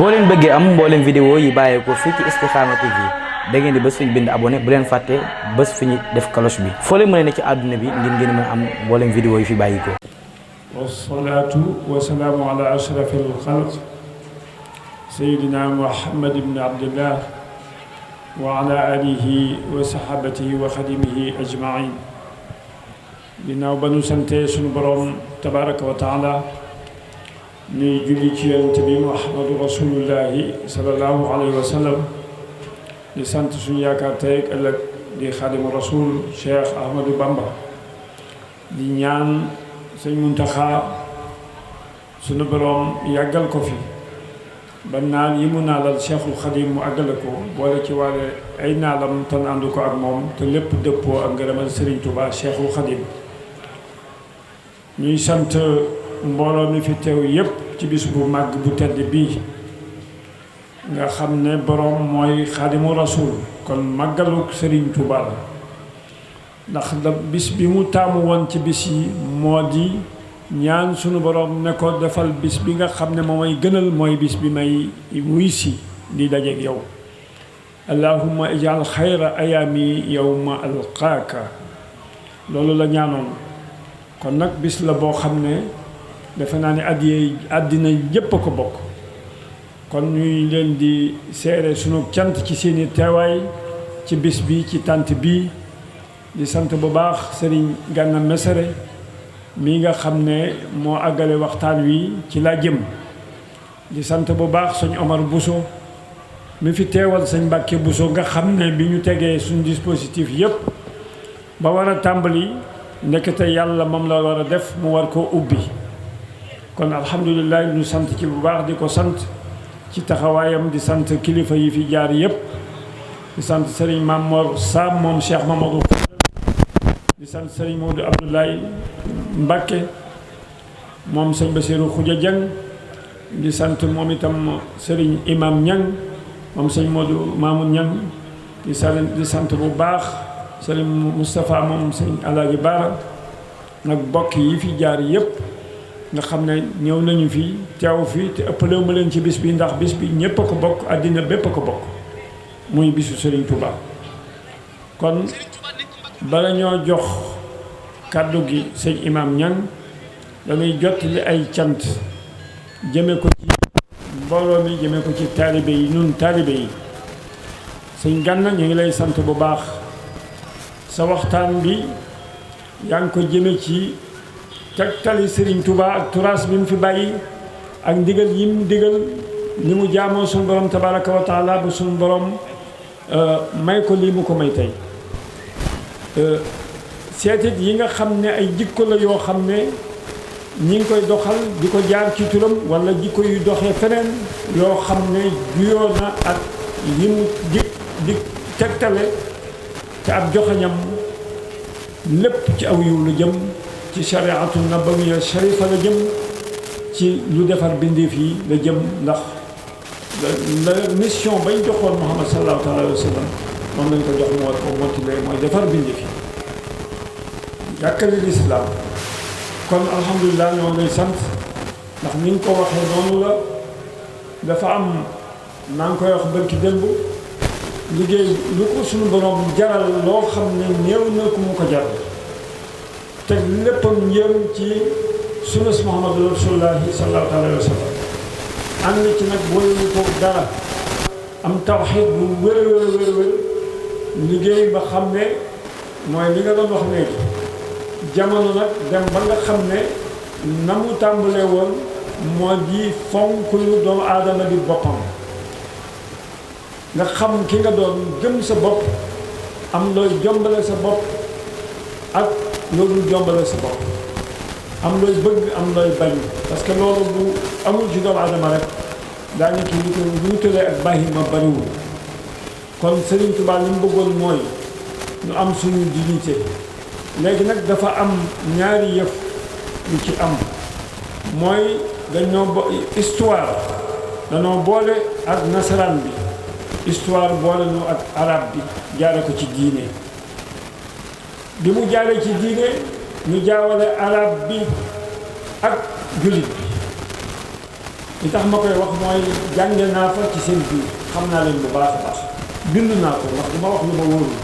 boo leen bëggee am mboolem vidéo yi bàyyeekoo fii ci Istikhama TV da ngeen di bës fu ñu bind abonné bu leen fàtte bës fu ñu def cloche bi foo leen mën a ne ci àdduna bi ngir ngeen mën a am mboolem vidéo yi fi bàyyikoo. wasalaatu wasalaamu ala ashrafil xalq sayyidina Muhammad ibn Abdillah wa ala alihi wa sahabatihi wa xadimihi ajmain. ginnaaw ba nu sante suñu borom tabaraka wa taala ñuy julli ci yonent bi Muhammadu rasulullahi sallallahu alayhi wa sallam di sant suñu yaakaar tey ak ëllëg di xaadimu rasul Cheikh Ahmadou Bamba di ñaan sëñ Muntaxa suñu borom yàggal ko fi ba naal yi mu naalal Cheikhul Xadim mu àggale ko boole ci wàlle ay naalam tan àndu ko ak moom te lépp dëppoo ak ngërëmal Serigne Touba Cheikhul Xadim. ñuy sant mbooloo mi fi teew yépp ci bis bu màgg bu tedd bii nga xam ne boroom mooy xaadimu rasul kon màggaluk Serigne Touba la ndax da bis bi mu taamu woon ci bis yi moo di ñaan sunu boroom ne ko defal bis bi nga xam ne moo may gënal mooy bis bi may wuy si di dajeek yow allahumma ijal xayra ayaami yawma alqaaka loolu la ñaanoon. kon nag bis la boo xam ne defe naa ne àddina yépp a ko bokk kon ñuy leen di seere sunu cant ci seeni teewaay ci bis bi ci tànt bi di sant bu baax Serigne Gana Messere mi nga xam ne moo àggale waxtaan wi ci laa jëm di sant bu baax sëñ Omar Bousso mi fi teewal sëñ Mbàkke Bousso nga xam ne bi ñu tegee suñu dispositif yépp ba war a tàmbali ndekete yàlla moom la war a def mu war koo ubbi kon alhamdulilah ñu sant ci bu baax di ko sant ci taxawaayam di sant kilifa yi fi jaar yépp di sant Serigne Mamor Sam moom Cheikh Mamadou di sant Serigne Modou Abdoulaye Mbacké moom sëñ Bassirou Khoudia Dieng di sant moom itam Serigne Imam Niang moom sëñ Modou Mamoun Niang di sant bu baax Serigne Moustapha moom sëñ Alaaji Baara nag bokk yi fi jaar yépp nga xam ne ñëw nañu fi teew fi te ëppalewu ma leen ci bis bi ndax bis bi ñépp a ko bokk àddina bépp a ko bokk muy bisu Serigne Touba. kon bala ñoo jox kàddu gi sëñ Imam Niang dañuy jottali ay cant jëme ko ci mbooloo mi jëme ko ci taalibe yi nun taalibe yi sëñ Gana ñu ngi lay sant bu baax sa waxtaan bi yaa ngi ko jëme ci tegtali Serigne Touba ak turaas bi mu fi bàyyi ak ndigal yi mu digal ni mu jaamoo suñu borom tabaraka wa taala ba suñu borom may ko lii mu ko may tey seetit yi nga xam ne ay jikko la yoo xam ne ñi ngi koy doxal di ko jaar ci turam wala jikko yu doxee feneen yoo xam ne juyoo na ak yi mu di tegtale te ab joxañam lépp ci aw yiw la jëm ci shariatu nabawiya sharifa la jëm ci lu defar bindeef yi la jëm ndax la mission bañ joxoon Muhammad sallallahu alayhi wa sallam moom lañ ko jox moo ko mottile mooy defar bindeef yi yàkkali lislaam kon alhamdulilah ñoo ngay sant ndax ni nga ko waxee noonu la dafa am naa ngi koy wax bërki démb liggéey lu ko suñu borom jaral loo xam ne néew na ku mu ko jaral teg léppam njëm ci sunnas Muhammadu rasulullahi sallallahu alayhi wa sallam ànd ci nag boole ko dara am tawxiid bu wér liggéey ba xam ne mooy li nga doon wax léegi jamono nag dem ba nga xam ne na mu tàmbalee woon moo di fonk lu doomu aadama di boppam nga xam ki nga doon gëm sa bopp am looy jombale sa bopp ak loolu jombale sa bopp am looy bëgg am looy bañ parce que loolu bu amul ci doomu aadama rek daanaka li ko wuutalee ak bàyyi ma bariwul kon Serigne Touba li mu bëggoon mooy ñu am suñu dignité léegi nag dafa am ñaari yëf yu ci am mooy dañoo histoire dañoo boole ak nasaraan bi histoire boole ñu ak arab bi jaare ko ci diine bi mu jaaree ci diine ñu jaawale arab bi ak jullit bi li tax ma koy wax mooy jànge naa fa ci seen biir xam naa leen bu baax a baax bind naa ko wax dama wax lu ma wóorul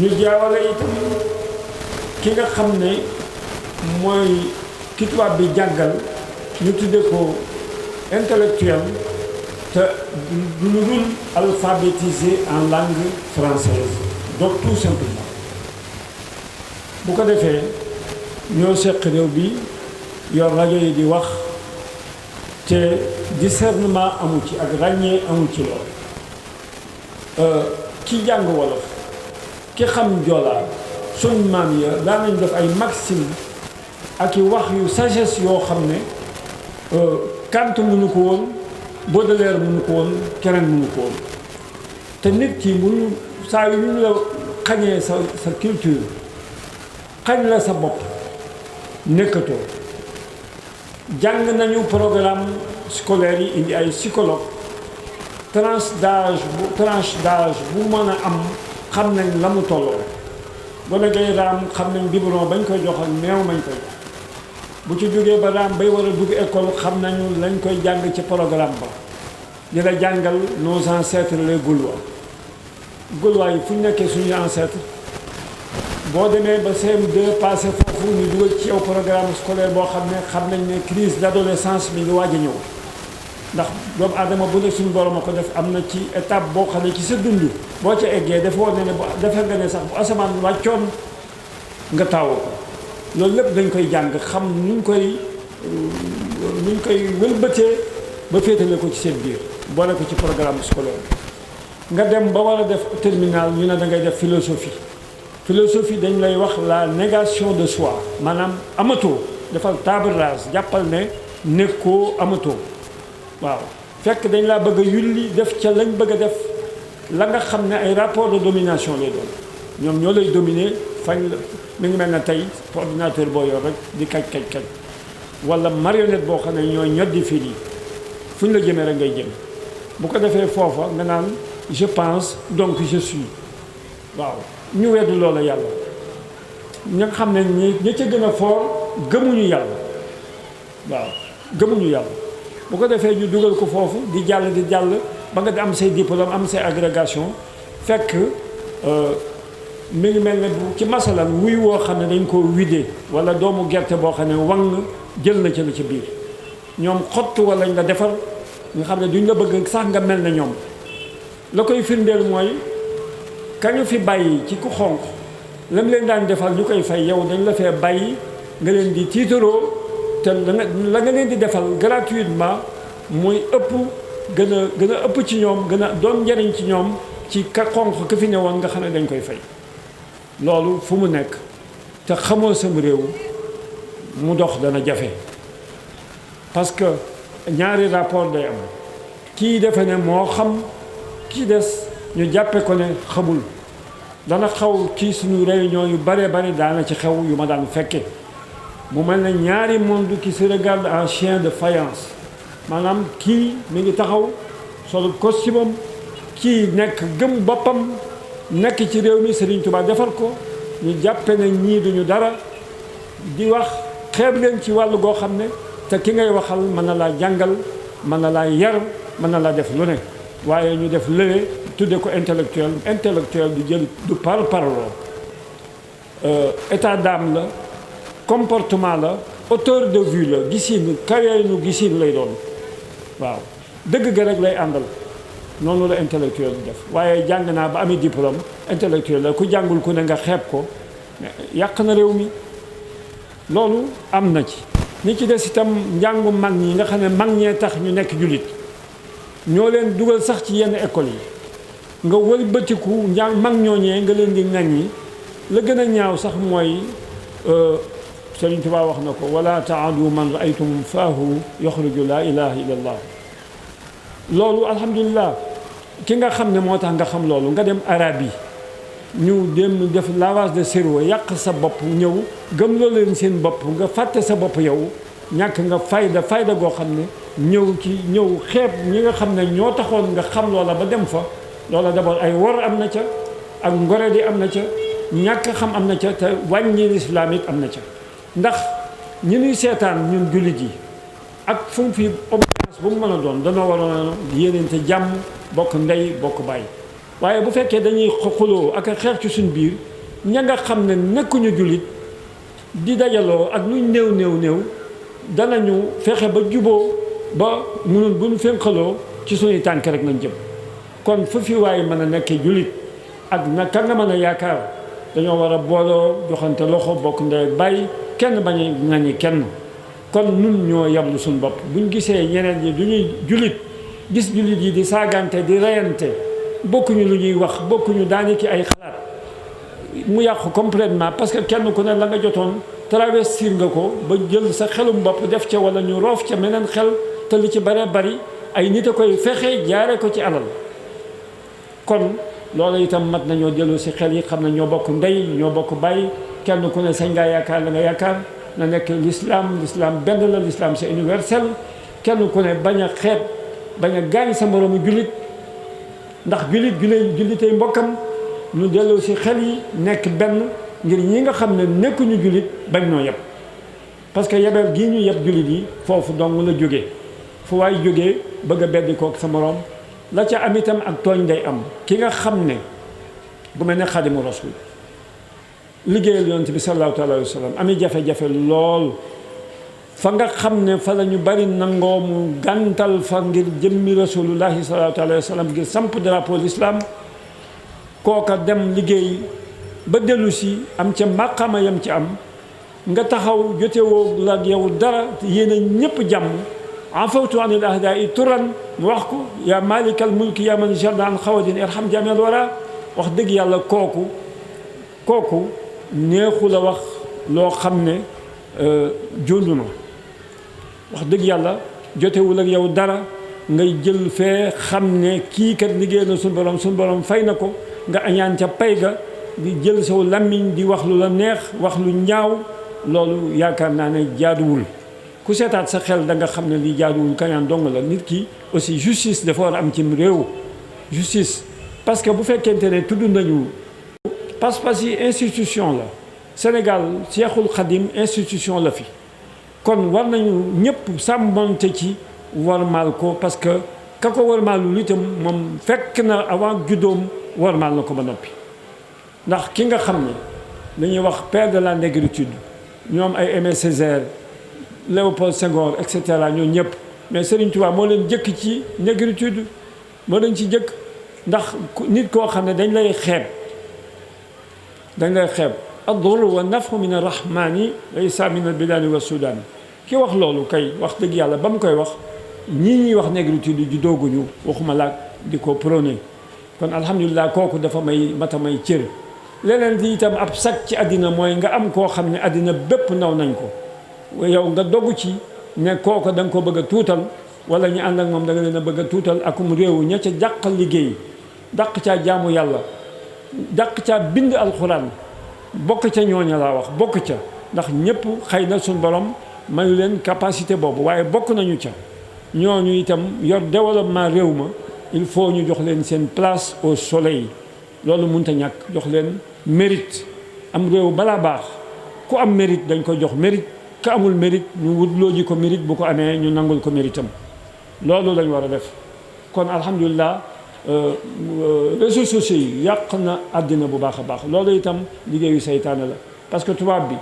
ñu jaawale itam ki nga xam ne mooy ki tubaab bi jàngal ñu tudde ko intellectuel te du lu dul alphabétisé en langue française donc tout simplement bu ko defee ñoo seq réew bi yor rajo yi di wax te discernement amu ci ak ràññee amu ci lool ki jàng wolof ki xam joolaa suñ maam ya daan nañ def ay maxime ak i wax yu sagesse yoo xam ne Kant mënu ko woon Baudelaire mënu ko woon keneen mënu ko woon te nit ki mënu saa yu ñu la xañee sa culture xañ la sa bopp nekkatoo jàng nañu programme scolaire yi indi ay psychologue tranche d'âge bu mën a am xam nañ la mu tolloo gone gay raam xam nañ biberon bañ koy joxal meew mañ koy jox bu ci jógee ba raam bay war a dugg école xam nañu lañ koy jàng ci programme ba di la jàngal nos ancêtres les Gaulois yi fu ñu nekkee suñu ancêtre boo demee ba CM2 passé foofu ñu dugal ci yow programme scolaire boo xam nañ ne crise d'adolescence mi ngi waaj a ñëw ndax doomu aadama bu ne suñu borom a ko def am na ci étape boo xam ne ci sa dund boo ca eggee dafa woon ne defe nga ne sax bu asamaan wàccoon nga taawoo ko loolu lépp dañ koy jàng xam nuñ koy wëlbatee ba féetale ko ci seen biir boole ko ci programme scolaire nga dem ba war a def terminal ñu ne da ngay def philosophie dañ lay wax la négation de soi maanaam amatoo defal table rase jàppal ne nekkoo amatoo waaw fekk dañ laa bëgg a yulli def ca lañ bëgg a def la nga xam ne ay rapport de domination lay doon ñoom ñoo lay dominer fañ la mi ngi mel ne tey ordinateur boo yor rek di kaj wala marionnette boo xam ne ñooy ñoddi fii yi fu ñu la jëmee rek ngay jëm bu ko defee foofa nga naan je pense donc je suis waaw ñu weddu loola yàlla ña nga xam ne ña ca gën a foor gëmuñu yàlla waaw gëmuñu yàlla bu ko defee ñu dugal ko foofu di jàll ba nga di am say diplôme am say agrégation fekk mi ngi mel ne ci masalan wuy woo xam ne dañ koo widé wala doomu gerte boo xam ne wang jël na ca la ca biir ñoom xott wala nga defar nga xam ne duñ la bëgg sax nga mel ne ñoom la koy firndeel mooy kañu fi bàyyi ci ku xonq lam leen daan defal ñu koy fay yow dañ la fee bàyyi nga leen di tiitaroo te la nga leen di defal gratuitement muy ëpp gën a ëpp ci ñoom gën a doon njariñ ci ñoom ci ka xonq ka fi ne woon nga xam ne dañ koy fay loolu fu mu nekk te xamoo sam réew mu dox dana jafe parce que ñaari rapport day am kii defe ne moo xam kii des ñu jàppe ko ne xamul dana xaw ci suñu réunion yu bare daana ci xew yu ma daan fekke mu mel ne ñaari monde qui se regarde en chien de faïence maanaam kii mi ngi taxaw solu costume am kii nekk gëm boppam nekk ci réew mi Serigne Touba defar ko ñu jàppe ne ñii duñu dara di wax xeeb leen ci wàllu goo xam ne te ki ngay waxal mën na laa jàngal mën na laa yar mën na laa def lu ne waaye ñu def lële tudde ko intellectuel du jël du parloo état d'âme la comportement la hauteur de vue la gisin kaweenu gisin lay doon waaw dëgg ga rek lay àndal noonu la intellectuel di def waaye jàng naa ba amee diplôme intellectuel la ku jàngul ku ne nga xeeb ko yàq na réew mi loolu am na ci ni ci des itam njàngu mag ñi nga xam ne mag ñee tax ñu nekk jullit ñoo leen dugal sax ci yenn école yi nga wëlbatiku mag ñooñee nga leen di ŋaññi la gën a ñaaw sax mooy Sëriñ Tuubaa wax na ko wala taadu man raaytum faahu yaxruju laa ilaha illa allah loolu alhamdulilah ki nga xam ne moo tax nga xam loolu nga dem arab yi ñu dem def lavage de cerveau yàq sa bopp ñëw gëm loo leen seen bopp nga fàtte sa bopp yow ñàkk nga fayda goo xam ne ñëw xeeb ñi nga xam ne ñoo taxoon nga xam loola ba dem fa loola d'abord ay wor am na ca ak ngore di am na ca ñàkk xam am na ca te wàññi lislaam it am na ca ndax ñi ñuy seetaan ñun jullit yi ak fu mu fi obédience bu mu mën a doon danoo waroon a yéeneente jàmm bokk ndey bokk bàyyi. waaye bu fekkee dañuy xuloo ak a xeex ci suñ biir ña nga xam ne nekkuñu jullit di dajaloo ak luñ néew néew néew danañu fexe ba juboo ba munul bu ñu fénqaloo ci suñuy tànk rek nañ jëm. kon fu fi waaye mën a nekkee jullit ak naka nga mën a yaakaar dañoo war a booloo joxante loxo bokk ndey bàyyi kenn bañ a ŋaññi kenn. kon nun ñoo yablu suñu bopp buñ gisee ñeneen ñi du ñuy jullit gis jullit yi di saagante di reyante bokkuñu lu ñuy wax bokkuñu daaniki ay xalaat mu yàqu complètement parce que kenn ku ne la nga jotoon travestir nga ko ba jël sa xelum bopp def ca wala ñu roof ca meneen xel te li ci bare bari ay nit a koy fexe jaare ko ci alal. kon loolu itam mat nañoo dellu si xel yi xam ne ñoo bokk ndey ñoo bokk bàyyi kenn ku ne sañ ngaa yaakaar la nga yaakaar na nekk l'islam benn la l'islam c'est universel kenn ku ne bañ a xeeb bañ a gaañ sa moroomu jullit ndax jullitay mbokkam ñu dellu si xel yi nekk benn ngir ñi nga xam ne nekkuñu jullit bañ noo yeb parce que yebeel gii ñu yeb jullit yi foofu dong la jógee fu waay jógee bëgg a beddi kook sa moroom la ca am itam ak tooñ day am ki nga xam ne bu mel ne Xaadimu Rasuul liggéeyal yonent bi sallallahu alayhi wa sallam ami jafe-jafe lool fa nga xam ne fa la ñu bari nangoo mu gàntal fa ngir jëmmi rasulullahi sallallahu alayhi wa sallam ngir samp drapeau l'islam kooka dem liggéey ba dellu si am ca màqama yam ci am nga taxaw jotewoo la yow dara yéene ñépp jàmm afawtu anil ahdaai turan mu wax ko yaa malikal mulki yaa man jalla an xawadin irham jamel wara wax dëgg yàlla kooku neexu la wax loo xam ne jóndu na wax dëgg yàlla jotewul ak yow dara ngay jël fee xam ne kii kat liggéey na suñu borom fay na ko nga añaan ca pay ga di jël saw làmmiñ di wax lu la neex wax lu ñaaw loolu yaakaar naa ne jaaduwul ku seetaat sa xel da nga xam ne lii jaaduwul kañaan dong la nit ki aussi justice dafa war a am ci réew justice parce que bu fekkente ne tudd nañu pas-pas yi institution la Sénégal Seexul Xadim institution la fi kon war nañu ñëpp sàmmonte ci warmaal ko parce que ka ko warmaalul itam moom fekk na avant juddoom warmaal na ko ba noppi ndax ki nga xam ne dañuy wax père de la négritude ñoom ay Aimé Césaire Léopold Senghor et cetera ñoo ñëpp mais Serigne Touba moo leen jëkk ci négritude moo leen ci jëkk ndax nit koo xam ne dañ lay xeeb ad-durr wa naf'u min ar-rahmani laysa min al-biladi wa sudan ki wax loolu kay wax dëgg yàlla ba mu koy wax ñii ñuy wax négritude ju dooguñu waxuma laag di ko prôné kon alhamdulilah kooku dafa mata may cër leneen di itam ab sag ci àddina mooy nga am koo xam ne àddina bépp naw nañ ko yow nga dogu ci ne kooku da nga ko bëgg a tuutal wala ñu ànd ak moom da nga leen a bëgg a tuutal akum réew ña ca dàq liggéey dàq caa jaamu yàlla dàq caa bind alxuraan bokk ca ñooña laa wax bokk ca ndax ñëpp xëy na suñ borom mayu leen capacité boobu waaye bokk nañu ca ñooñu itam yor développement réew ma il faut ñu jox leen seen place au soleil loolu mënut a ñàkk jox leen mérite am réew balaa baax ku am mérite dañ ko jox mérite ku amul mérite ñu wutloo ji ko mérite bu ko amee ñu nangul ko mérite am loolu lañ war a def kon alhamdulilah réseaux sociaux yi yàq na àddina bu baax a baax loolu itam liggéeyu seytaane la parce que tubaab bi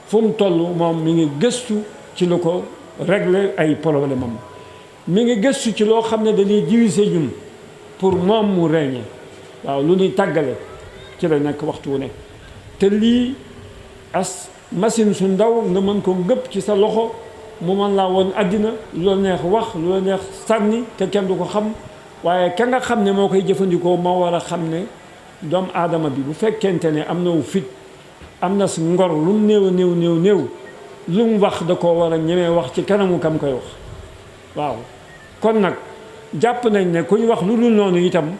fu mu toll moom mi ngi gëstu ci lu ko régler ay problème am mi ngi gëstu ci loo xam ne dañuy diviser ñun pour moom mu régner waaw lu ñuy tàggale ci la nekk waxtu wu ne te lii as machine su ndaw nga mën ko ngëpp ci sa loxo mu mën laa woon àddina lu la neex wax lu la neex sànni te kenn du ko xam waaye ka nga xam ne moo koy jëfandikoo moo war a xam ne doomu aadama bi bu fekkente ne am na wu fit am na si ngor lu mu néew lu mu wax da koo war a ñemee wax ci kanamu kam koy wax waaw kon nag jàpp nañ ne ku ñu wax lu dul noonu itam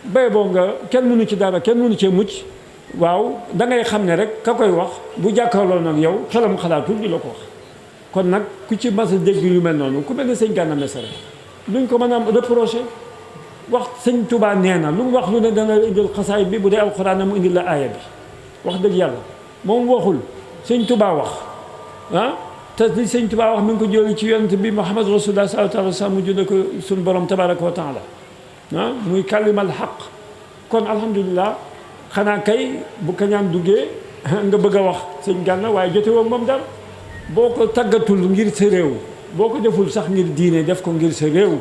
bay boo nga kenn mënu ci dara kenn mënu cee mucc waaw da ngay xam ne rek ka koy wax bu jàkkaarloo nag yow xelam xalaatul di la ko wax kon nag ku ci mas a dégg yu mel noonu ku mel ne sëñ Gana Messere luñ ko mën a am reproché wax sëñ Touba nee na lu mu wax lu ne dana indil xasaay bi bu dee alxuraan mu indil la aaya bi wax dëgg yàlla moom waxul sëñ Touba wax te li sëñ Tuubaa wax mi ngi ko jëlee ci yonent bi Muhammad Rasulullah sallallahu alayhi wa sallam mu jëlee ko suñu borom tabaraka wa taala muy kalimal xaq. kon alhamdulilah xanaa kay bu kañaan duggee nga bëgg a wax sëñ Gana waaye jote woon moom dara boo ko tàggatul ngir sa réew boo ko deful sax ngir diine def ko ngir sa réew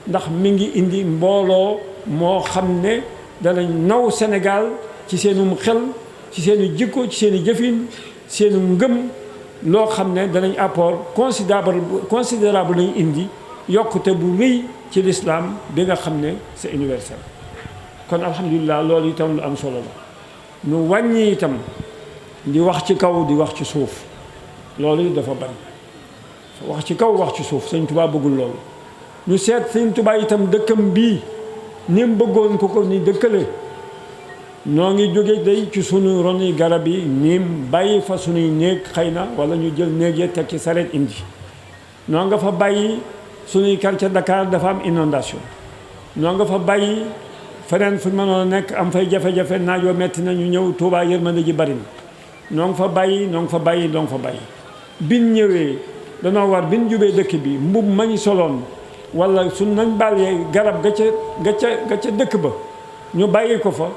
ndax mi ngi indi mbooloo moo xam ne danañ naw Sénégal ci seenum xel ci seeni jikko ci seeni jëfin seenu ngëm loo xam ne danañ apport considérable lañ indi yokkute bu rëy ci l'islam bi nga xam ne c'est universel. kon alhamdulilah loolu itam lu am solo la nu wàññi itam di wax ci kaw di wax ci suuf loolu dafa bari wax ci kaw wax ci suuf sëñ Tuubaa bëggul loolu. ñu seet sëñ Tuubaa itam dëkkam bii ni mu bëggoon ko ni dëkkale noo ngi jóge day ci sunu roni garab yi niim bàyyi fa sunuy néeg xëy na wala ñu jël néeg ya teg ci sareet indi noo nga fa bàyyi sunuy quartier Dakar dafa am inondation noo nga fa bàyyi feneen fu ñu mënoon a nekk am fay jafe-jafe naajoo metti na ñu ñëw Tuubaa yërmande ji bari na noo nga fa bàyyi noo nga fa bàyyi noo nga fa bàyyi bin ñëwee danoo war bin jubee dëkk bi mbub mañ soloon wala suñ nañ bàyyee garab ga ca dëkk ba ñu bàyyi ko fa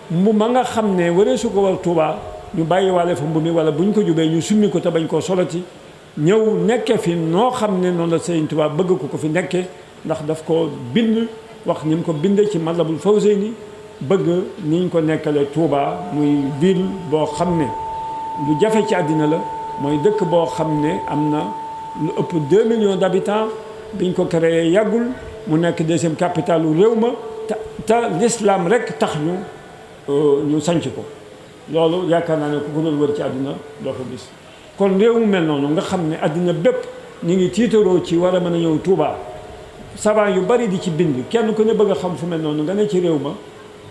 mbu ma nga xam ne waree su ko war Tuubaa ñu bàyyi waale fa mbu mi wala buñ ko jubee ñu summi ko te bañ koo soloti ñëw nekke fi noo xam ne noonu la Sëriñ Tuubaa bëgg ko fi nekke ndax daf ko bind wax ni mu ko bindee ci Matlabul Fawzayni bëgg ni ñu ko nekkale Tuubaa muy ville boo xam ne lu jafe ci àddina la mooy dëkk boo xam ne am na lu ëpp 2 millions d'habitants biñ ko créé yàggul mu nekk deuxième capitale u réew ma te l'islam rek tax ñu sanc ko loolu yaakaar naa ne ku ko doon wër ci àddina doo ko gis. kon réew mu mel noonu nga xam ne àddina bépp ñu ngi tiitaroo ci war a mën a ñëw Touba savant yu bari di ci bind kenn ku ne bëgg a xam fu mel noonu nga ne ci réew ma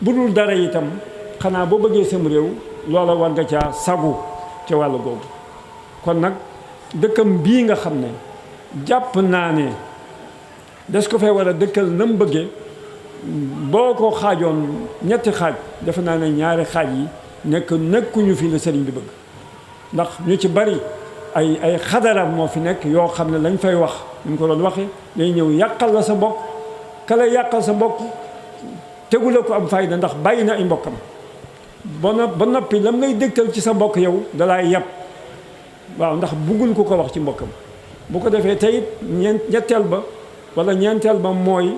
bu dul dara itam xanaa boo bëggee sam réew loola war nga caa sagu ca wàllu googu. kon nag dëkkam bii nga xam ne jàpp naa ne des ko fay war a dëkkal na mu bëggee boo ko xaajoon ñetti xaaj defe naa ne ñaari xaaj yi nekkuñu fi la sëriñ bi bëgg ndax ñu ci bari ay xadara moo fi nekk yoo xam ne lañ fay wax ni mu ko doon waxee day ñëw yàqal la sa mbokk ka lay yàqal sa mbokk tegu la ko am fayda ndax bàyyi na ay mbokkam ba noppi lam lay dégtal ci sa mbokk yow dalaay yàpp waaw ndax buggul ku ko wax ci mbokkam bu ko defee tey ñetteel ba wala ñeenteel ba mooy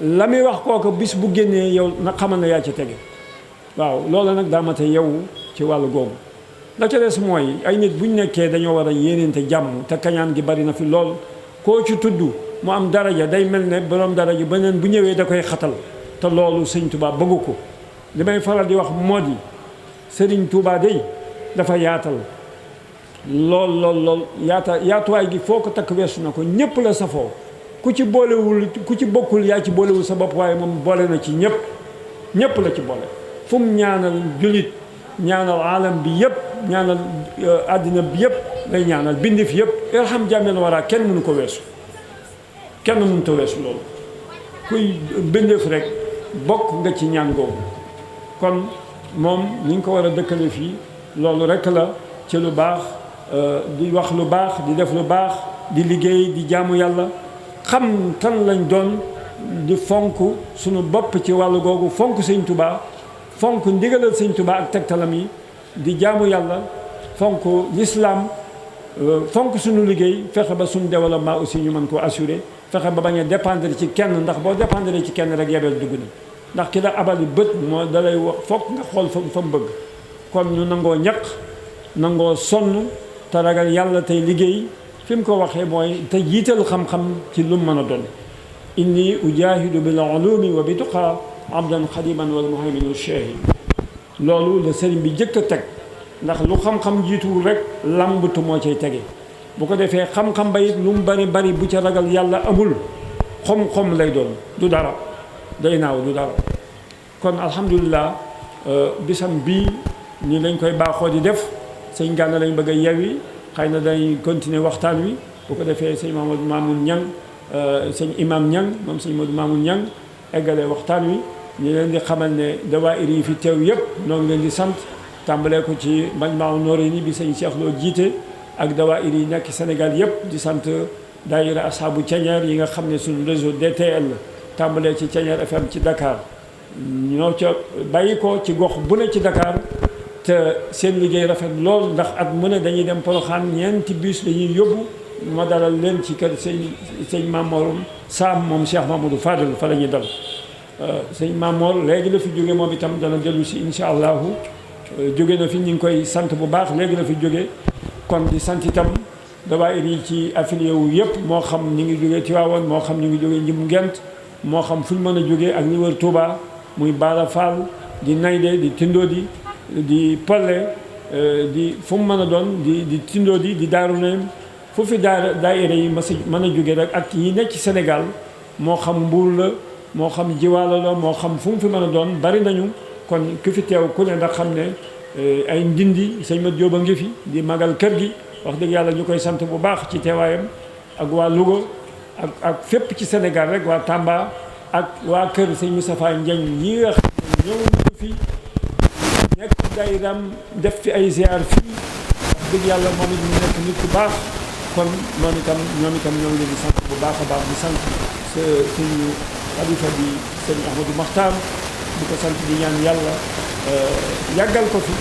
la muy wax kooku bis bu génnee yow na xamal na yaa ci tege waaw loolu nag daa mate yow ci wàllu googu la ca des mooy ay nit buñ nekkee dañoo war a yéeneente jàmm te kañaan gi bari na fi lool koo ci tudd mu am daraja day mel ne borom daraja beneen bu ñëwee da koy xatal te loolu sëñ Touba bëggu ko li may faral di wax moo di sëriñ Touba day dafa yaatal lool yaatuwaay gi foo ko takk weesu na ko ñëpp la safoo ku ci bokkul yaa ci boolewul sa bopp waaye moom boole na ci ñëpp la ci boole fu mu ñaanal julit ñaanal alam bi yëpp ñaanal àddina bi yëpp lay ñaanal bindi fi yëpp irham jàmmel waraa kenn mënu ko weesu kenn mënu weesu loolu kuy bindeef rek bokk nga ci ñaan googu kon moom ni ñu ko war a dëkkale fii loolu rek la ci lu baax di wax lu baax di def lu baax di liggéey di jaamu yàlla xam kan lañ doon di fonk suñu bopp ci wàllu googu fonk sëñ Touba fonk ndigalal sëñ Touba ak tegtalam yi di jaamu yàlla fonk l'islam fonk suñu liggéey fexe ba suñu développement aussi ñu mën koo assurer fexe ba bañ a dépendre ci kenn ndax boo dépendre ci kenn rek yebeel dugg na ndax ki la abali bët moo dalay wax fokk nga xool fa mu bëgg kon ñu nangoo ñaq nangoo sonn te ragal yàlla tey liggéey fi mu ko waxee mooy te jiital xam-xam ci lu mën a doon inni ujahidu bil ulumi wa bi tuqa abdan xadiman wal muhayminu shahid loolu la sëriñ bi jëkk a teg ndax lu xam-xam jiituwul rek lambatu moo cay tege bu ko defee xam-xam ba it lu mu bari bari bu ca ragal yàlla amul xom-xom lay doon du dara day naaw du dara kon alhamdulilah bisam bii ni lañ koy baaxoo di def sëñ Gana lañ bëgg a yewi xëy na dañ continuer waxtaan wi bu ko defee sëñ Mamadou Mamoun Niang sëñ imam Niang moom sëñ Mamadou Mamoun Niang eggalee waxtaan wi ñu leen di xamal ne dawaayir yi fi teew yëpp noo ngi leen di sant tàmbalee ko ci Majmahun Nurayni bi sëñ Cheikh Lo jiite ak dawaayir yi nekk Sénégal yëpp di sant daayira asaabu Ceñeer yi nga xam ne suñu réseau DTL tàmbalee ci Ceñeer FM ci Dakar ñoo ca bàyyi ko ci gox bu ne ci Dakar te seen liggéey rafet lool ndax at mu ne dañuy dem Porokhane ñeenti bus dañuy yóbbu ma dalal leen ci kër sëñ Mamor Sam moom Cheikh Mamadou Fadel fa la ñuy dal sëñ Mamor léegi la fi jóge moom itam dana dellu si incha allahu jóge na fi ñu ngi koy sant bu baax léegi la fi jóge kon di sant itam dawaayir yi ci affilié wu yëpp moo xam ñu ngi jógee Tivaouane moo xam ñu ngi jógee Njim Ngent moo xam fu ñu mën a jógee ak li wër Touba muy Bara Fall di Nayde di Tindodi di Polle di fu mu mën a doon di Tindodi di Daaru Naym fu fi daayira yi mën a jóge rek ak yi nekk ci Sénégal moo xam Mbuur la moo xam Jiwaalo la moo xam fu mu fi mën a doon bari nañu kon ku fi teew ku ne ndax xam ne ay Ndindi sëñ Mat Jóob a ngi fi di magal kër gi wax dëgg yàlla ñu koy sant bu baax ci teewaayam ak waa Louga ak fépp ci Sénégal rek waa Tamba ak waa kër sëñ Moustapha Ndiagne yi nga xam ne ñëw nañu fi nekk daayiraam def fi ay ziar fii wax dëgg yàlla moom it ñu nekk nit ku baax kon ñoom itam ñoo ngi leen di sant bu baax a baax di sant suñu xalifa bi sëñ Ahmadou Makhtar di ko sant di ñaan yàlla yàggal ko fi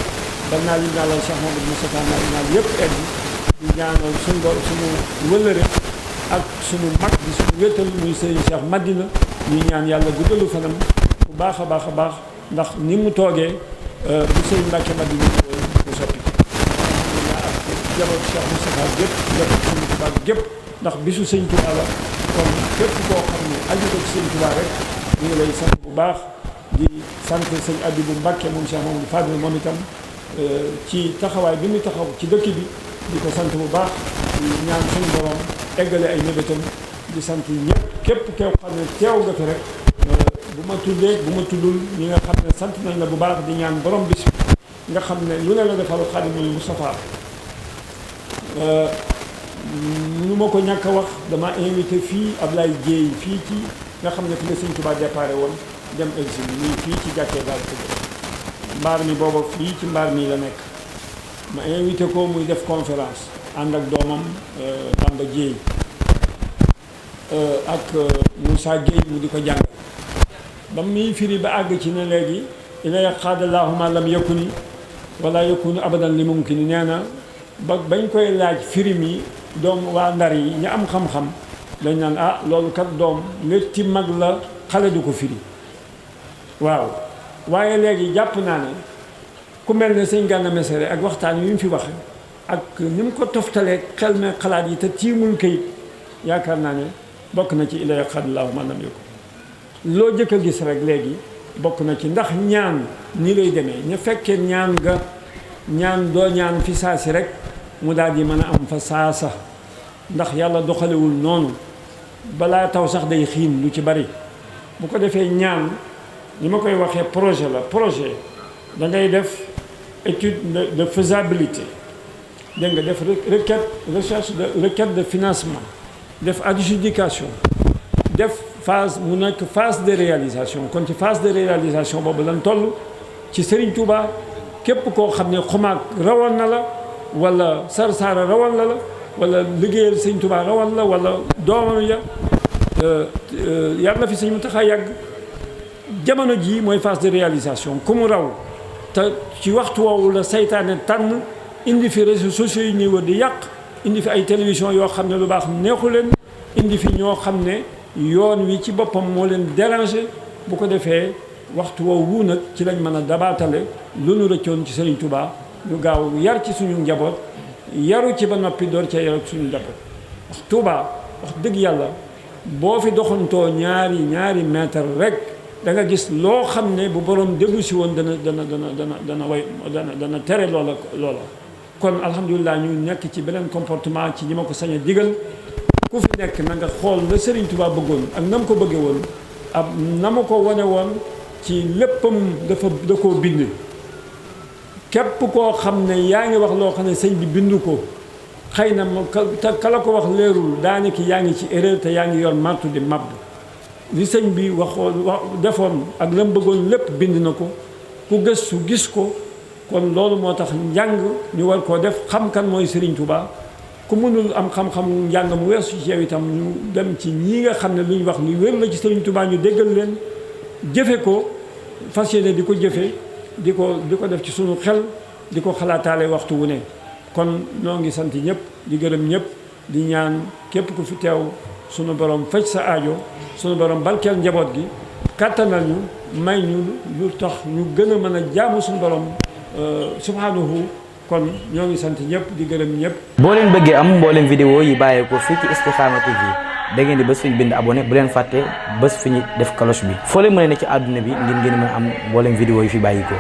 ba naa li ñaanal Cheikh Mamadou Moustapha naal yëpp egg di ñaanal suñu wëllëre ak suñu mag di suñu wéttal muy sëñ Cheikh Madina ñuy ñaan yàlla guddalu fanam bu baax a baax a baax ndax ni mu toogee bu sëñ Mbacke Madina bu soppi ak jabar Cheikh Moustapha gépp jabar suñu Tuubaa gépp ndax bisu sëñ Tuubaa la kon képp koo xam ne aju ko ci sëñ Tuubaa rek ñu ngi lay sant bu baax di sant sëñ Abibu Mbacke moom Cheikh Mamadou Fadil moom itam ci taxawaay bi mu taxaw ci dëkk bi di ko sant bu baax di ñaan suñu borom eggale ay mébétam di sant ñëpp képp kew xam ne teew nga fi rek bu ma tuddee bu ma tuddul ñi nga xam ne sant nañ la bu baax di ñaan borom bis nga xam ne lu ne la defal Xaadimul Mustafaa nu ma ko ñàkk a wax dama invité fii Ablaye Dieye fii ci nga xam ne fi la Sëñ Tuubaa déparé woon dem exil nii fii ci jàkkee daal tëdd mbaar mi booba fii ci mbaar mi la nekk ma invité ko muy def conférence ànd ak doomam Bamba Dieye ak Moussa Gueye mu di ko jàngal ba muy firi ba àgg ci ne léegi ila xaadalaahu ma lam yakuni wala yakunu abadan li mumkini nee na bañ koy laaj firi mi doom waa Ndar yi ñu am xam-xam dañ naan loolu kat doom létti mag la xale du ko firi waaw waaye léegi jàpp naa ne ku mel ne sëñ Gana Messere ak waxtaan wi mu fi waxe ak ni mu ko toftalee xel me xalaat yi te tiimul kayit yaakaar naa ne bokk na ci ilay xadlaahu man lam yakun loo jëkk a gis rek léegi bokk na ci ndax ñaan ni lay demee ñu fekkee ñaan nga ñaan doo ñaan fi saasi rek mu daal di mën a am fa saasa ndax yàlla doxalewul noonu balaa taw sax day xiin lu ci bari bu ko defee ñaan ni ma koy waxee projet la projet da ngay def étude de faisabilité dégg nga def requête de financement def adjudication def phase mu nekk phase de réalisation kon ci phase de réalisation boobu lan toll ci Serigne Touba képp koo xam ne xumaag rawoon na la wala sarsaara rawoon la wala liggéeyal Serigne Touba rawoon la wala doomam ya yàlla na fi Serigne Mountakha yàgg jamono jii mooy phase de réalisation ku mu raw te ci waxtu woowu la saytaane tànn indi fi réseaux sociaux yi ñuy wër di yàq indi fi ay télévision yoo xam ne lu baax neexu leen indi fi ñoo xam ne yoon wi ci boppam moo leen déranger bu ko defee waxtu woowu nag ci lañ mën a dabaatale lu nu rëccoon ci Serigne Touba ñu gaaw yar ci suñu njaboot yaru ci ba noppi door cee yar suñu njaboot wax Touba wax dëgg yàlla boo fi doxantoo ñaari mètre rek da nga gis loo xam ne bu borom déglu si woon dana tere loola kon alhamdulilah ñu nekk ci beneen comportement ci ñi ma ko sañ a digal ku fi nekk na nga xool la Serigne Touba bëggoon ak na mu ko bëggee woon ak na ma ko wane woon ci léppam da koo bind képp koo xam ne yaa ngi wax loo xam ne sëñ bi bindu ko xëy na ka la ko wax leerul daanaka yaa ngi ci erreur te yaa ngi yor martu di mab li sëñ bi defoon ak la mu bëggoon lépp bind na ko ku gëstu gis ko kon loolu moo tax njàng ñu war koo def xam kan mooy Serigne Touba ku mënul am xam-xam njàng mu weesu ci yow itam ñu dem ci ñii nga xam ne lu ñu wax lu wér la ci Sëriñ Tuubaa ñu déggal leen jëfe ko fas yéene di ko jëfe di ko def ci sunu xel di ko xalaataale waxtu wu ne. kon noo ngi sant ñëpp di gërëm ñëpp di ñaan képp ku fi teew sunu borom faj sa aajo sunu borom barkeel njaboot gi kàttanal ñu may ñu lu tax ñu gën a mën a jaamu sunu borom subhanahu. kon ñoo ngi sant ñëpp di gërëm ñëpp. boo leen bëggee am mboolem vidéo yi bàyyeekoo fii ci Istikhama TV da ngeen di bës fi ñu bind abonné bu leen fàtte bës fi ñu def cloche bi foo leen mën a ne ci àdduna bi ngir ngeen mën a am mboolem vidéo yi fi bàyyikoo